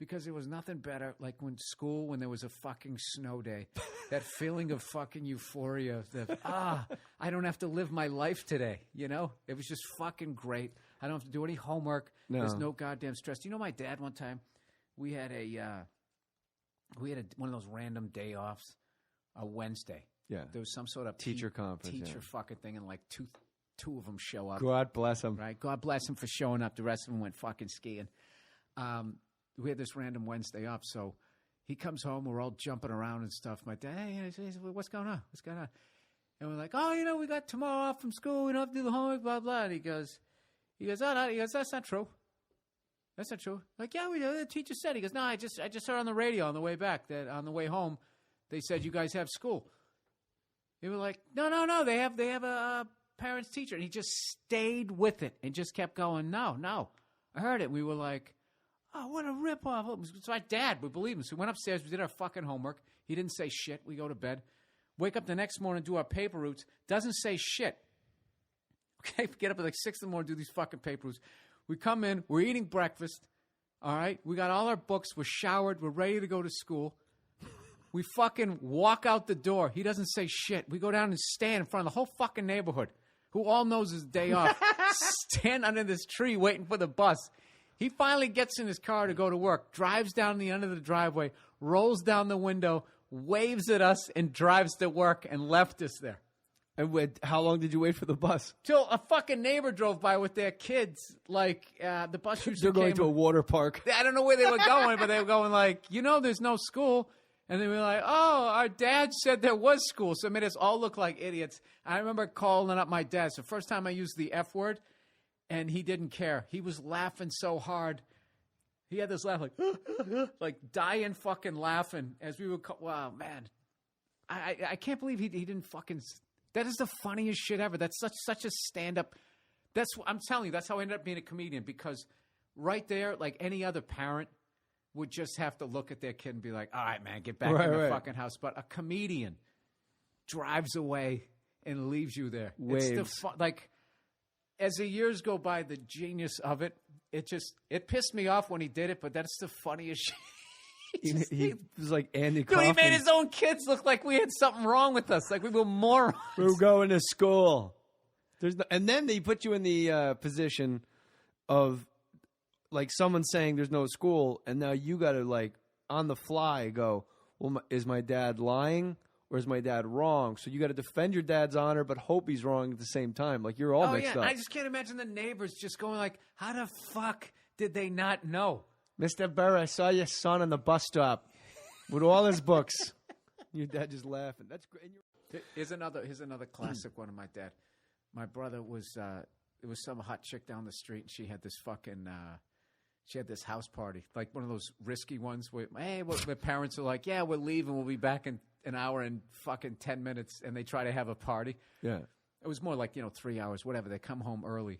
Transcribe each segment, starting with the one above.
because there was nothing better. Like when there was a fucking snow day, that feeling of fucking euphoria. I don't have to live my life today. You know, it was just fucking great. I don't have to do any homework. No. There's no goddamn stress. Do you know my dad? One time, we had one of those random day offs, a Wednesday. Yeah. There was some sort of teacher conference, fucking thing, and like two of them show up. God bless them. Right? God bless them for showing up. The rest of them went fucking skiing. We had this random Wednesday off, so he comes home. We're all jumping around and stuff. My dad, hey, what's going on? What's going on? And we're like, oh, we got tomorrow off from school. We don't have to do the homework, blah, blah. And he goes, oh, no. He goes, that's not true. That's not true. Like, yeah, we do. The teacher said. He goes, no, I just heard on the radio on the way back that on the way home, they said you guys have school. They were like, no. They have a parents teacher. And he just stayed with it and just kept going, no. I heard it. We were like, oh, what a ripoff. So my dad would believe him. So we went upstairs. We did our fucking homework. He didn't say shit. We go to bed. Wake up the next morning, do our paper routes. Doesn't say shit. Okay, get up at like 6 in the morning, do these fucking paper routes. We come in. We're eating breakfast. All right? We got all our books. We're showered. We're ready to go to school. We fucking walk out the door. He doesn't say shit. We go down and stand in front of the whole fucking neighborhood, who all knows his day off. Stand under this tree waiting for the bus. He finally gets in his car to go to work, drives down the end of the driveway, rolls down the window, waves at us, and drives to work and left us there. And how long did you wait for the bus? Till a fucking neighbor drove by with their kids. Like, the bus usually They're going to a water park. I don't know where they were going, but they were going like, there's no school. And they were like, oh, our dad said there was school. So it made us all look like idiots. I remember calling up my dad. It's the first time I used the F word, and he didn't care. He was laughing so hard. He had this laugh like dying fucking laughing as we would wow, man. I can't believe he didn't fucking... That is the funniest shit ever. That's such a stand-up... I'm telling you, that's how I ended up being a comedian, because right there, like any other parent would just have to look at their kid and be like, all right, man, get back in the fucking house. But a comedian drives away and leaves you there. Waves. It's like, as the years go by, the genius of it, it pissed me off when he did it, but that's the funniest shit. He was like Andy Dude, Kaufman. he made his own kids look like we had something wrong with us, like we were morons. We were going to school. And then they put you in the position of, like, someone saying there's no school, and now you got to, like, on the fly go, well, is my dad lying or is my dad wrong? So you got to defend your dad's honor but hope he's wrong at the same time. Like, you're all mixed up. I just can't imagine the neighbors just going like, how the fuck did they not know? Mr. Burr, I saw your son on the bus stop with all his books. Your dad just laughing. That's great. Here's another classic one of my dad. My brother was it was some hot chick down the street, and she had this fucking she had this house party, like one of those risky ones where, hey, the parents are like, yeah, we're leaving, we'll be back in an hour and fucking 10 minutes, and they try to have a party. Yeah. It was more like, 3 hours, whatever. They come home early,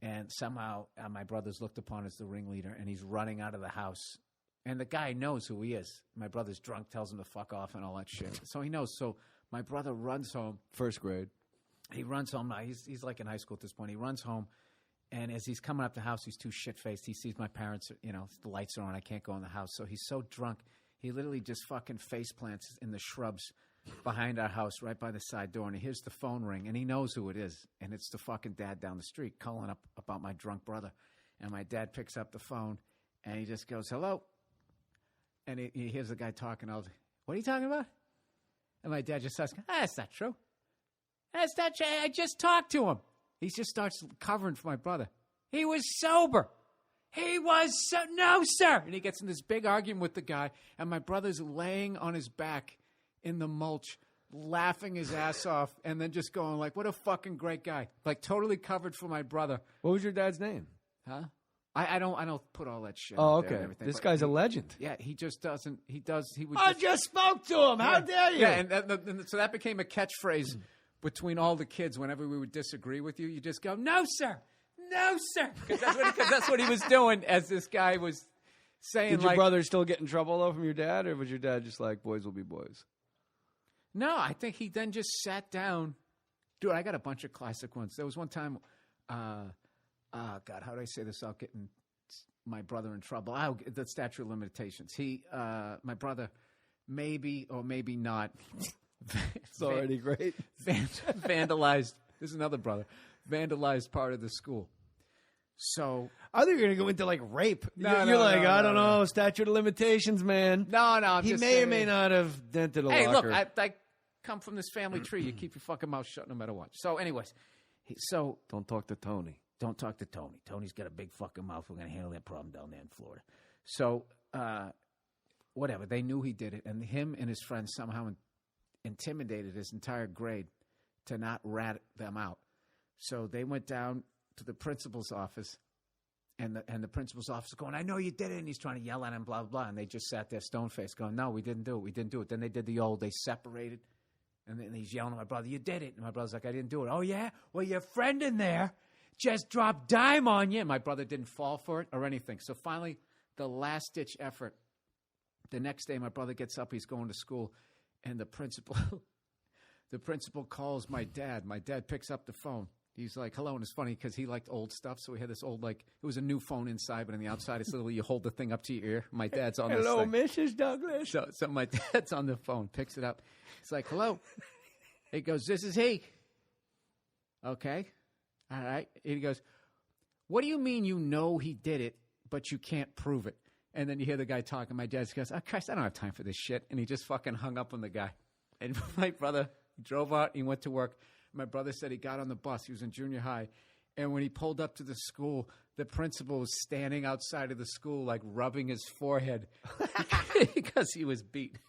and somehow my brother's looked upon as the ringleader, and he's running out of the house. And the guy knows who he is. My brother's drunk, tells him to fuck off and all that shit. So he knows. So my brother runs home. First grade. He runs home. He's like in high school at this point. He runs home. And as he's coming up the house, he's too shit-faced. He sees my parents, the lights are on. I can't go in the house. So he's so drunk, he literally just fucking face plants in the shrubs behind our house right by the side door. And he hears the phone ring, and he knows who it is. And it's the fucking dad down the street calling up about my drunk brother. And my dad picks up the phone, and he just goes, hello. And he hears the guy talking. I was like, what are you talking about? And my dad just says, that's not true. That's not true. I just talked to him. He just starts covering for my brother. He was sober. No, sir. And he gets in this big argument with the guy, and my brother's laying on his back in the mulch, laughing his ass off, and then just going like, what a fucking great guy. Like, totally covered for my brother. What was your dad's name? Huh? I don't put all that shit. Oh, out there okay. and everything, This but guy's a legend. Yeah, he just doesn't. He does. He would. I just spoke to him. How dare you? Yeah, and so that became a catchphrase between all the kids. Whenever we would disagree with you, you just go, "No, sir, no, sir," because that's what he was doing. As this guy was saying, did your brother still get in trouble though from your dad, or was your dad just like, "Boys will be boys"? No, I think he then just sat down. Dude, I got a bunch of classic ones. There was one time. God, how do I say this without getting my brother in trouble. The statute of limitations. My brother, maybe or maybe not. It's already great. Vandalized. This is another brother. Vandalized part of the school. So I think you're going to go into like rape. No, you're no, like, no, I no, don't know, statute of limitations, man. No. He may or may not have dented a Hey, locker. look, I come from this family tree. You keep your fucking mouth shut no matter what. So, anyways, Don't talk to Tony. Don't talk to Tony. Tony's got a big fucking mouth. We're going to handle that problem down there in Florida. So, whatever. They knew he did it, and him and his friends somehow intimidated his entire grade to not rat them out. So they went down to the principal's office, and the principal's office going, I know you did it, and he's trying to yell at him, blah, blah, blah. And they just sat there stone-faced going, no, we didn't do it. Then they did they separated, and then he's yelling at my brother, you did it. And my brother's like, I didn't do it. Oh, yeah? Well, your friend in there just dropped dime on you. And my brother didn't fall for it or anything. So finally, the last-ditch effort, the next day my brother gets up, he's going to school, and the principal calls my dad. My dad picks up the phone. He's like, hello, and it's funny because he liked old stuff, so we had this old, it was a new phone inside, but on the outside, it's literally you hold the thing up to your ear. My dad's on Hello, this thing. Mrs. Douglas. So my dad's on the phone, picks it up. He's like, hello. He goes, this is he. Okay. All right. He goes, what do you mean you know he did it, but you can't prove it? And then you hear the guy talking. My dad goes, oh, Christ, I don't have time for this shit. And he just fucking hung up on the guy. And my brother drove out. He went to work. My brother said he got on the bus. He was in junior high. And when he pulled up to the school, the principal was standing outside of the school, like rubbing his forehead because he was beat.